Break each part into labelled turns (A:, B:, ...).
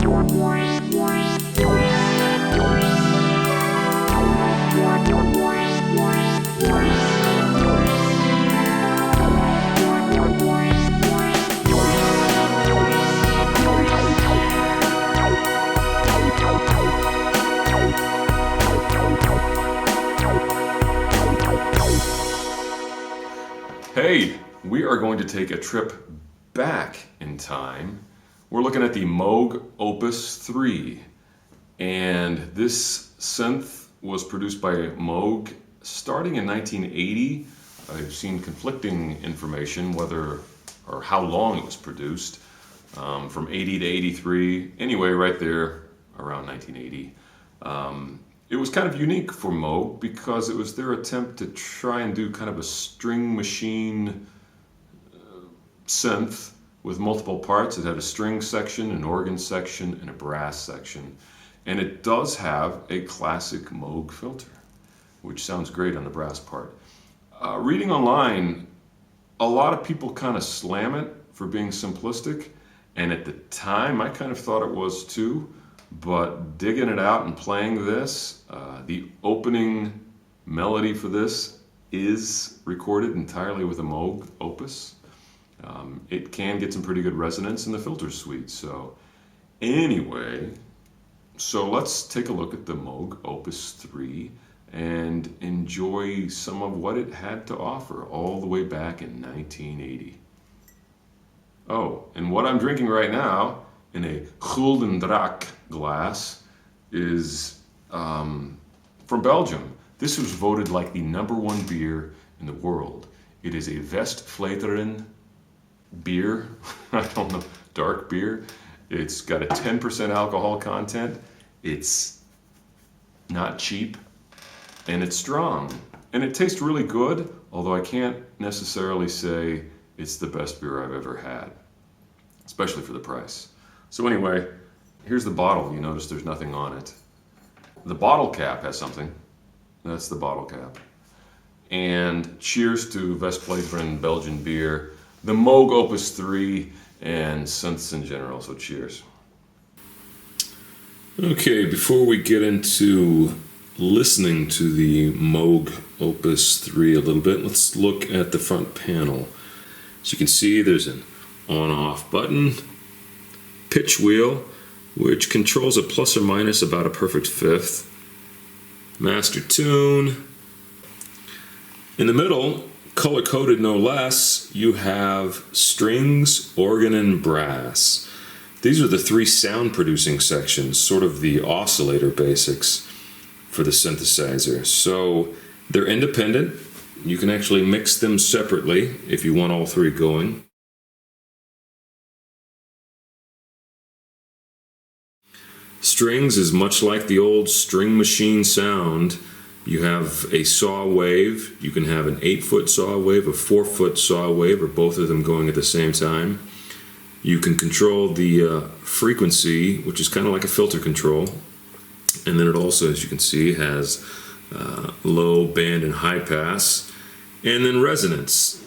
A: Hey, we are going to take a trip back in time. We're looking at the Moog Opus 3, and this synth was produced by Moog starting in 1980. I've seen conflicting information whether or how long it was produced, from 80 to 83. Anyway, right there around 1980. It was kind of unique for Moog because it was their attempt to try and do kind of a string machine synth with multiple parts. It had a string section, an organ section, and a brass section. And it does have a classic Moog filter, which sounds great on the brass part. Reading online, a lot of people kind of slam it for being simplistic. And at the time, I kind of thought it was too. But digging it out and playing this, the opening melody for this is recorded entirely with a Moog Opus. It can get some pretty good resonance in the filter suite. So anyway, let's take a look at the Moog Opus 3 and enjoy some of what it had to offer all the way back in 1980. Oh, and what I'm drinking right now in a Gulden Draak glass is from Belgium. This was voted like the #1 beer in the world. It is a Westvleteren beer, I don't know, dark beer. It's got a 10% alcohol content. It's not cheap, and it's strong. And it tastes really good, although I can't necessarily say it's the best beer I've ever had, especially for the price. So anyway, here's the bottle. You notice there's nothing on it. The bottle cap has something. That's the bottle cap. And cheers to Westvleteren Belgian beer, the Moog Opus 3, and synths in general. So cheers. Okay, before we get into listening to the Moog Opus 3 a little bit, let's look at the front panel. As you can see, there's an on-off button, pitch wheel, which controls a plus or minus about a perfect fifth, master tune. In the middle, color-coded no less, you have strings, organ, and brass. These are the 3 sound-producing sections, sort of the oscillator basics for the synthesizer. So they're independent. You can actually mix them separately if you want all 3 going. Strings is much like the old string machine sound. You have a saw wave. You can have an 8-foot saw wave, a 4-foot saw wave, or both of them going at the same time. You can control the frequency, which is kind of like a filter control. And then it also, as you can see, has low, band, and high pass. And then resonance.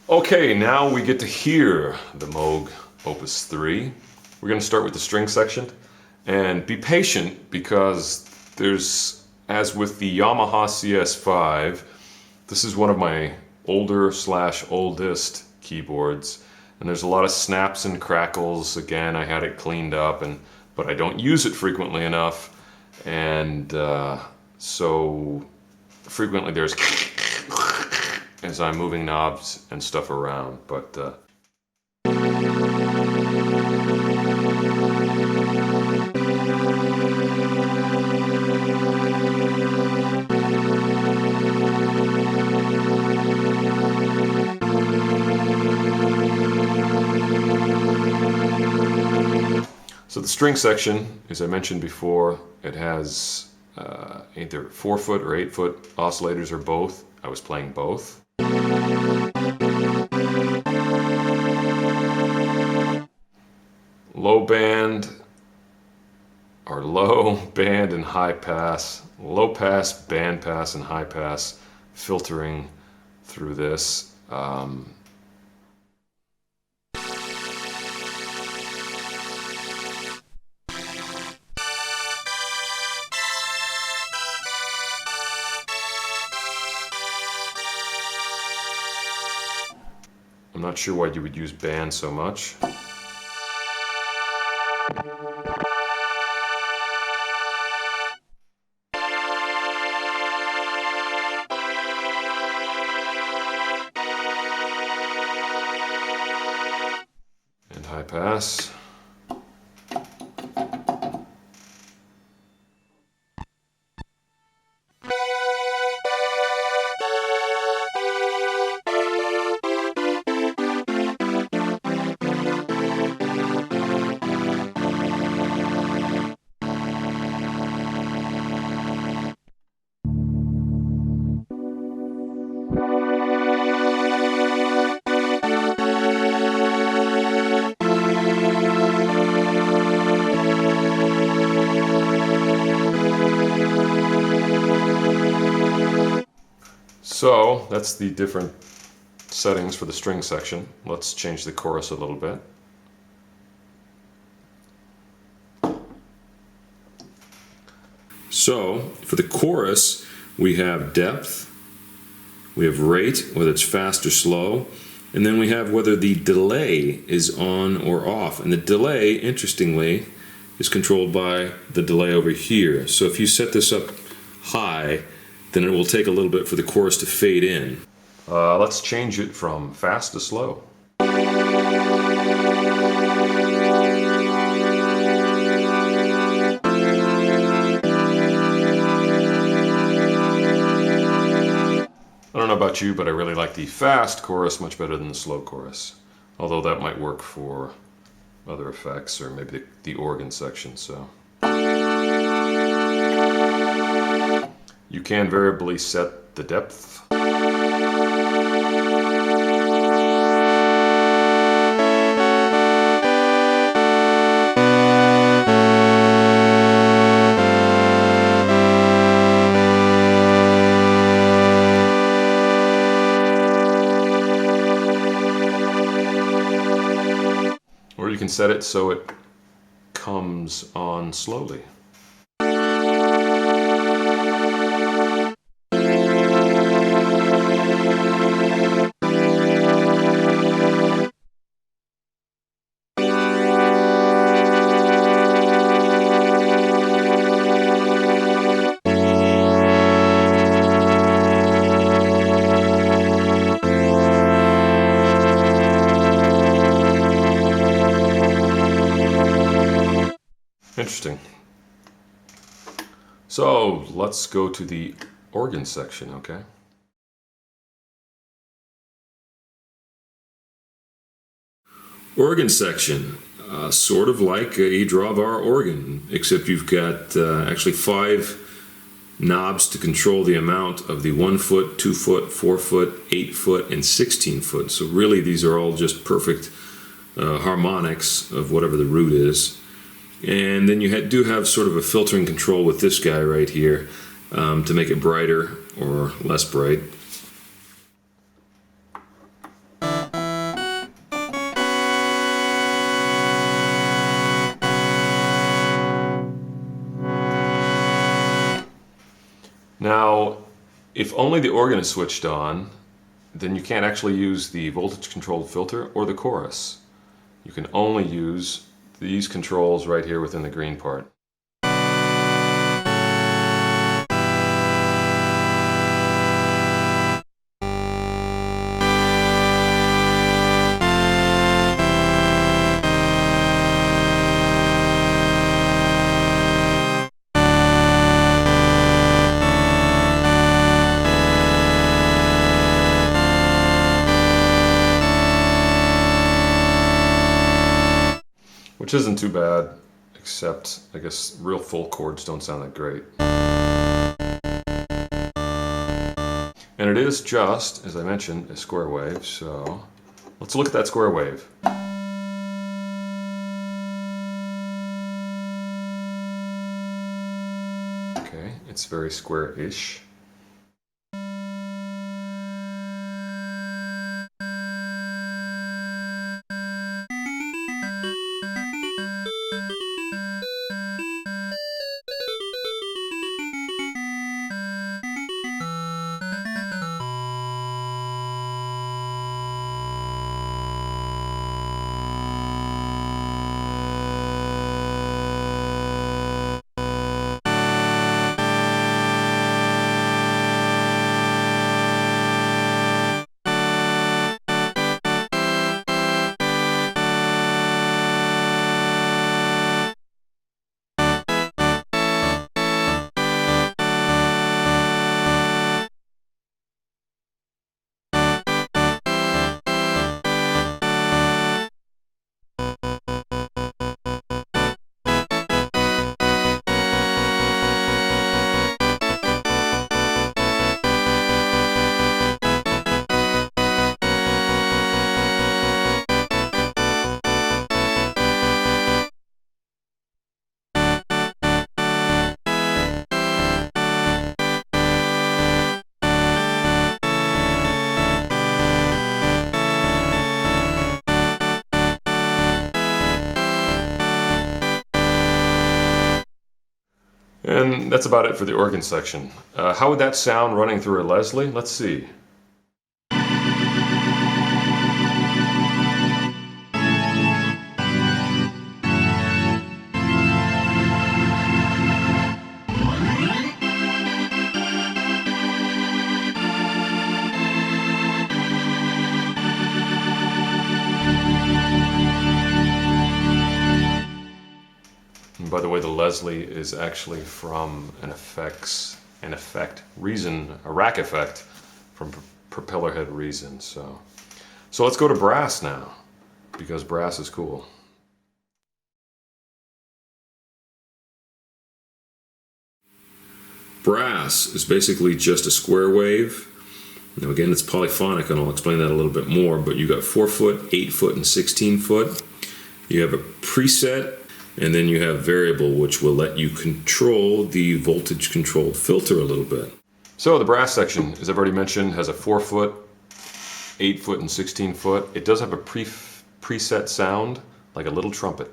A: Okay, now we get to hear the Moog Opus 3. We're going to start with the string section. And be patient because there's, as with the Yamaha CS-5, this is one of my older/oldest keyboards. And there's a lot of snaps and crackles. Again, I had it cleaned up, but I don't use it frequently enough. And so frequently there's as I'm moving knobs and stuff around. But so the string section, as I mentioned before, it has either 4-foot or 8-foot oscillators or both. I was playing both. Low band, or low band and high pass, low pass, band pass, and high pass filtering through this. not sure why you would use band so much. And high pass. So that's the different settings for the string section. Let's change the chorus a little bit. So for the chorus, we have depth, we have rate, whether it's fast or slow, and then we have whether the delay is on or off. And the delay, interestingly, is controlled by the delay over here. So if you set this up high, then it will take a little bit for the chorus to fade in. Let's change it from fast to slow. I don't know about you, but I really like the fast chorus much better than the slow chorus. Although that might work for other effects or maybe the organ section. So you can variably set the depth. Or you can set it so it comes on slowly. Interesting. So let's go to the organ section, okay? Organ section, sort of like a drawbar organ, except you've got actually 5 knobs to control the amount of the 1 foot, 2 foot, 4 foot, 8 foot, and 16 foot. So really these are all just perfect harmonics of whatever the root is. And then you do have sort of a filtering control with this guy right here to make it brighter or less bright. Now, if only the organ is switched on, then you can't actually use the voltage controlled filter or the chorus. You can only use these controls right here within the green part. Which isn't too bad, except I guess real full chords don't sound that great. And it is just, as I mentioned, a square wave, so let's look at that square wave. Okay, it's very square-ish. And that's about it for the organ section. How would that sound running through a Leslie? Let's see. And by the way, the Leslie is actually from a rack effect from propeller head Reason. So let's go to brass now, because brass is cool. Brass is basically just a square wave. Now again, it's polyphonic, and I'll explain that a little bit more, but you got 4 foot, 8 foot, and 16 foot. You have a preset, and then you have variable, which will let you control the voltage controlled filter a little bit. So the brass section, as I've already mentioned, has a 4 foot, 8 foot, and 16 foot. It does have a preset sound, like a little trumpet.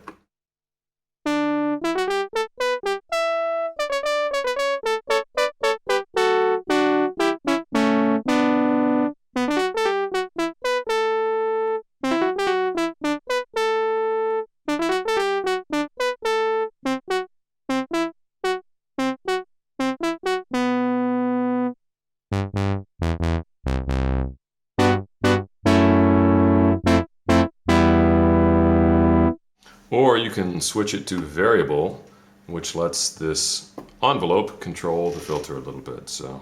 A: Or you can switch it to variable, which lets this envelope control the filter a little bit. So.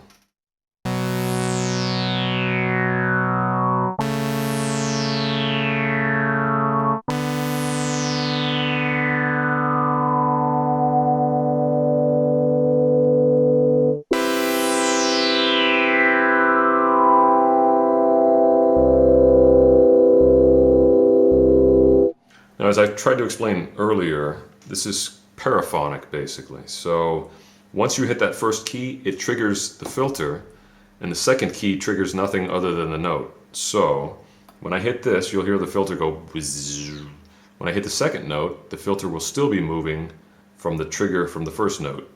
A: Now, as I tried to explain earlier, this is paraphonic basically. So once you hit that first key, it triggers the filter, and the second key triggers nothing other than the note. So when I hit this, you'll hear the filter go whizz. When I hit the second note, the filter will still be moving from the trigger from the first note.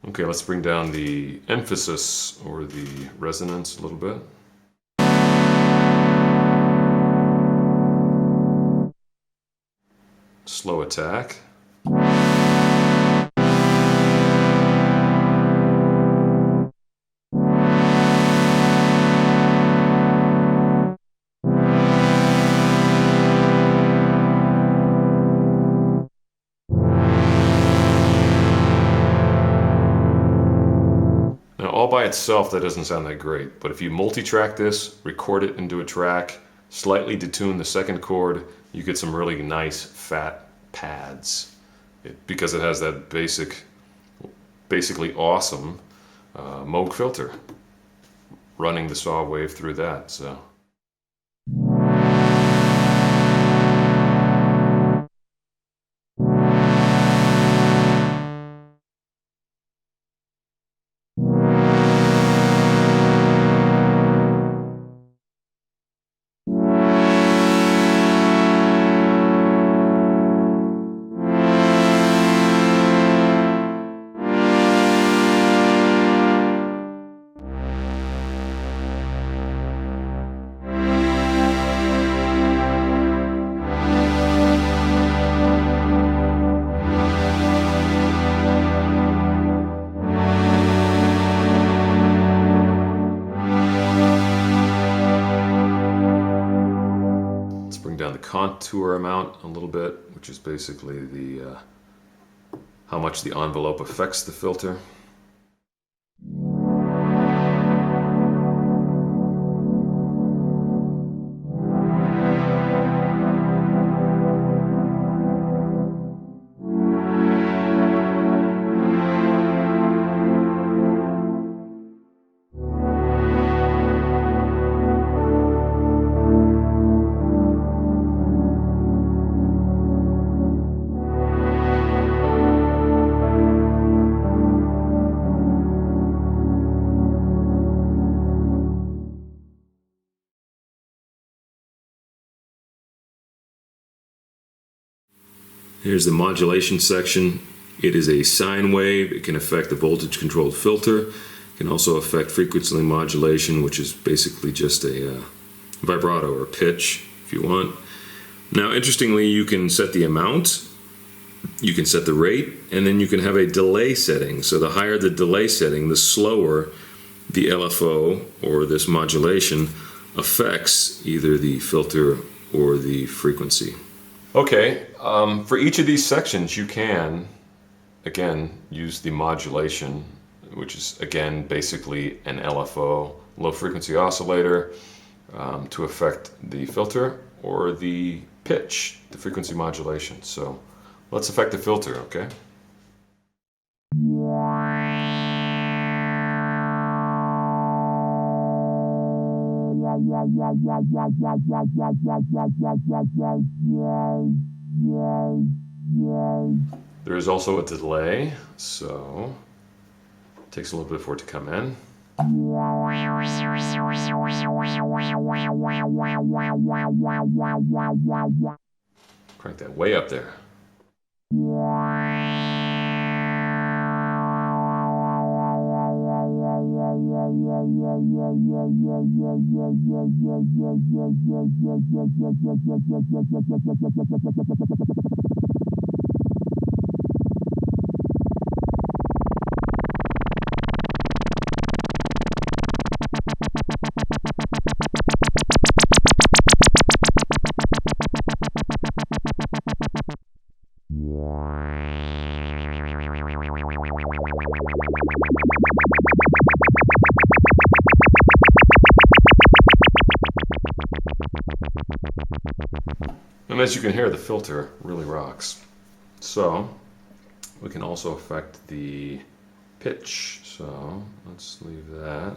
A: Okay, let's bring down the emphasis or the resonance a little bit. Slow attack. All by itself, that doesn't sound that great, but if you multi-track this, record it into a track, slightly detune the second chord, you get some really nice fat pads. Because it has that basically awesome Moog filter running the saw wave through that. So. Down the contour amount a little bit, which is basically the how much the envelope affects the filter. Here's the modulation section. It is a sine wave. It can affect the voltage controlled filter. It can also affect frequency modulation, which is basically just a vibrato or pitch if you want. Now interestingly, you can set the amount, you can set the rate, and then you can have a delay setting. So the higher the delay setting, the slower the LFO or this modulation affects either the filter or the frequency. Okay, for each of these sections you can, again, use the modulation, which is, again, basically an LFO, low frequency oscillator, to affect the filter, or the pitch, the frequency modulation. So let's affect the filter, okay? There is also a delay, so it takes a little bit for it to come in. Crank that way up there. And as you can hear, the filter really rocks. So we can also affect the pitch. So let's leave that.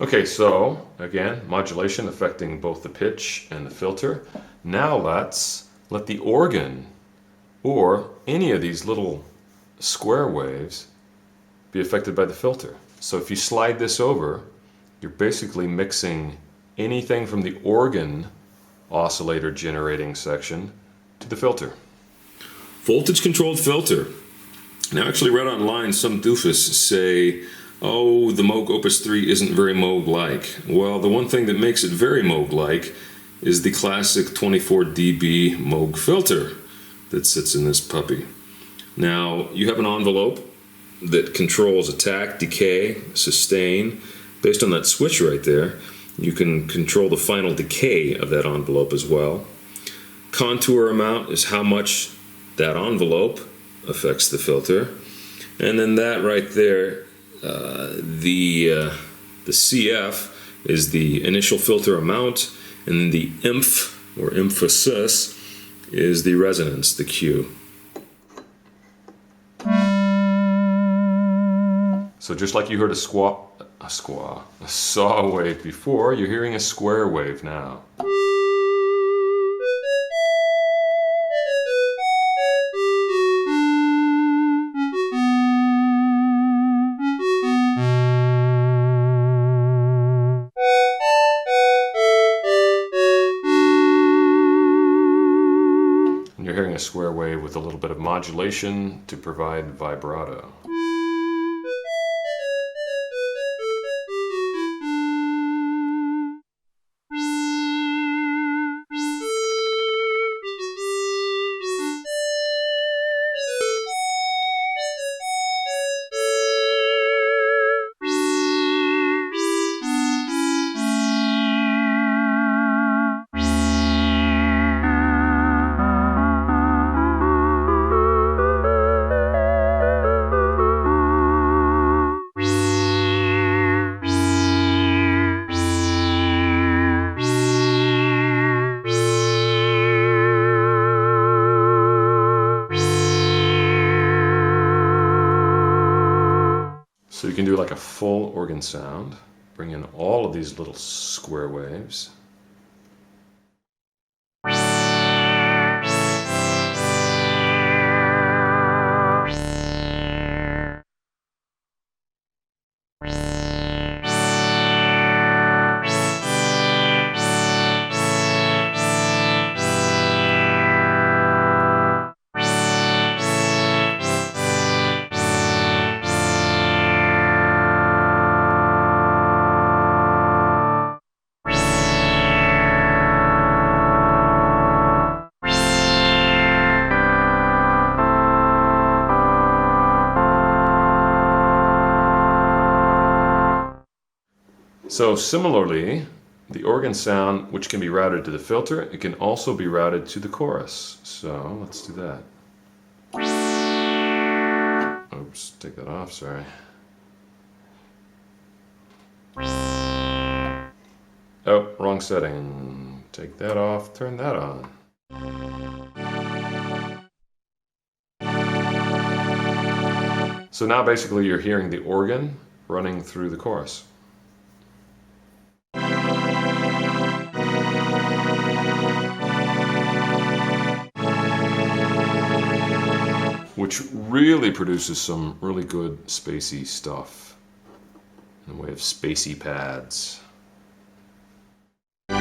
A: Okay, so again, modulation affecting both the pitch and the filter. Now let's let the organ or any of these little square waves be affected by the filter. So if you slide this over, you're basically mixing anything from the organ oscillator generating section to the filter. Voltage controlled filter. Now, I actually read online some doofus say, oh, the Moog Opus 3 isn't very Moog-like. Well, the one thing that makes it very Moog-like is the classic 24 dB Moog filter that sits in this puppy. Now, you have an envelope that controls attack, decay, sustain. Based on that switch right there, you can control the final decay of that envelope as well. Contour amount is how much that envelope affects the filter. And then that right there, the CF is the initial filter amount, and then the emph or emphasis is the resonance, the Q. So just like you heard a saw wave before, you're hearing a square wave now. square wave with a little bit of modulation to provide vibrato. So you can do like a full organ sound, bring in all of these little square waves. So similarly, the organ sound, which can be routed to the filter, it can also be routed to the chorus. So let's do that. Oops, take that off, sorry. Oh, wrong setting. Take that off, turn that on. So now basically you're hearing the organ running through the chorus. Which really produces some really good spacey stuff in the way of spacey pads. I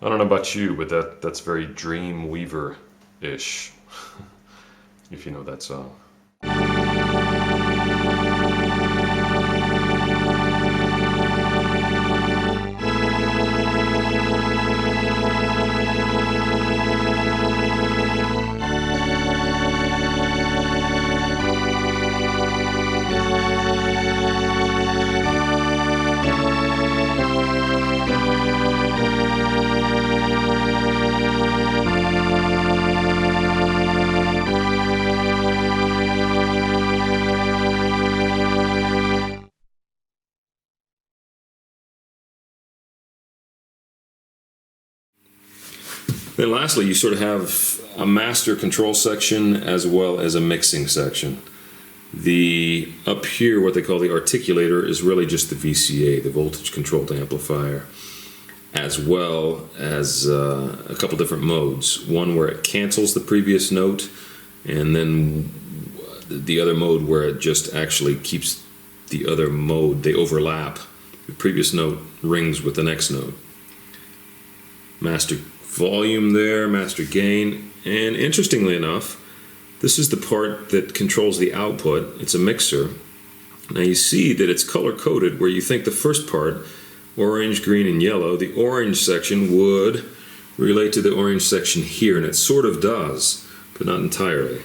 A: don't know about you, but that's very Dreamweaver-ish, if you know that song. Then lastly, you sort of have a master control section as well as a mixing section. Up here, what they call the articulator, is really just the VCA, the voltage controlled amplifier, as well as a couple different modes. One where it cancels the previous note, and then the other mode where it just actually keeps the other mode, they overlap. The previous note rings with the next note. Master volume there, master gain, and interestingly enough, this is the part that controls the output. It's a mixer. Now you see that it's color-coded where you think the first part, orange, green, and yellow, the orange section would relate to the orange section here, and it sort of does, but not entirely.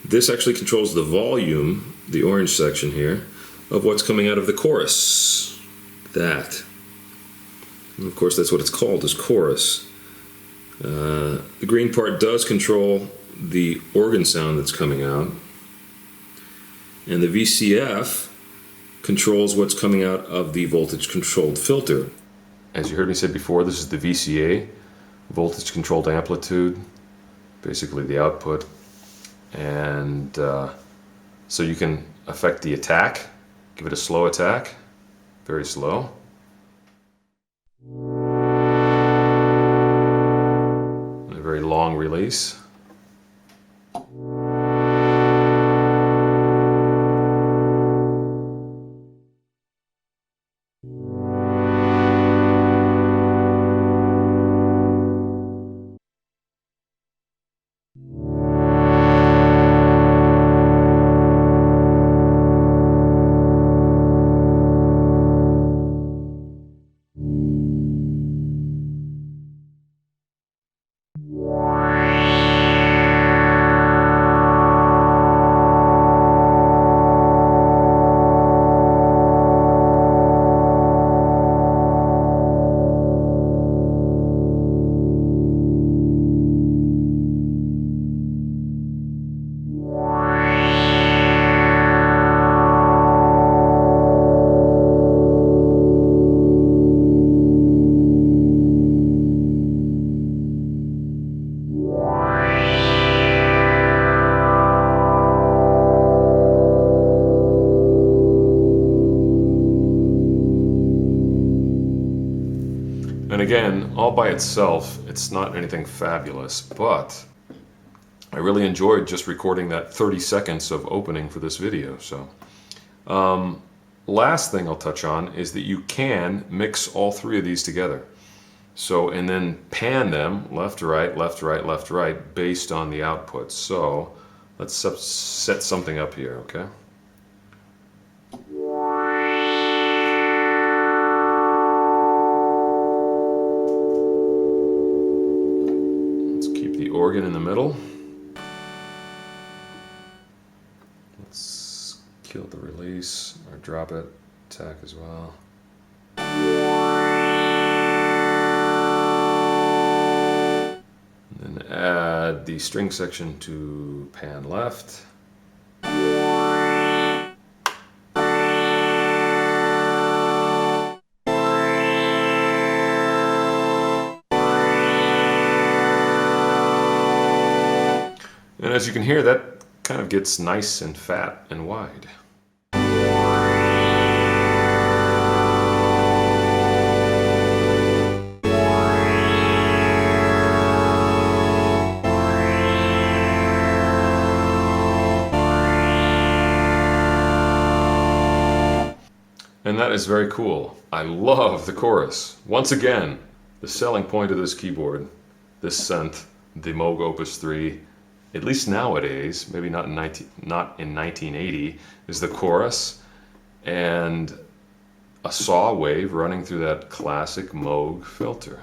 A: This actually controls the volume, the orange section here, of what's coming out of the chorus. That. And of course, that's what it's called, is chorus. The green part does control the organ sound that's coming out, and the VCF controls what's coming out of the voltage controlled filter. As you heard me say before, this is the VCA, voltage controlled amplitude, basically the output, and so you can affect the attack, give it a slow attack, very slow. Very long release. again, all by itself, it's not anything fabulous, but I really enjoyed just recording that 30 seconds of opening for this video. So, last thing I'll touch on is that you can mix all three of these together. So, and then pan them left to right, left to right, left to right, based on the outputs. So, let's set something up here, okay? Let's keep the organ in the middle. Let's kill the release, or drop it, attack as well. And then add the string section to pan left. And as you can hear, that kind of gets nice and fat and wide. And that is very cool. I love the chorus. Once again, the selling point of this keyboard, this synth, the Moog Opus 3, at least nowadays, maybe not in 1980, is the chorus and a saw wave running through that classic Moog filter.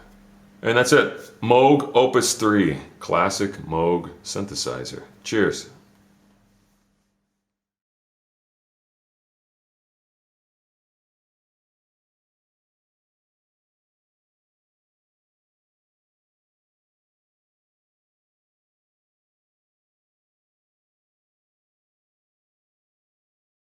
A: And that's it. Moog Opus 3, classic Moog synthesizer. Cheers.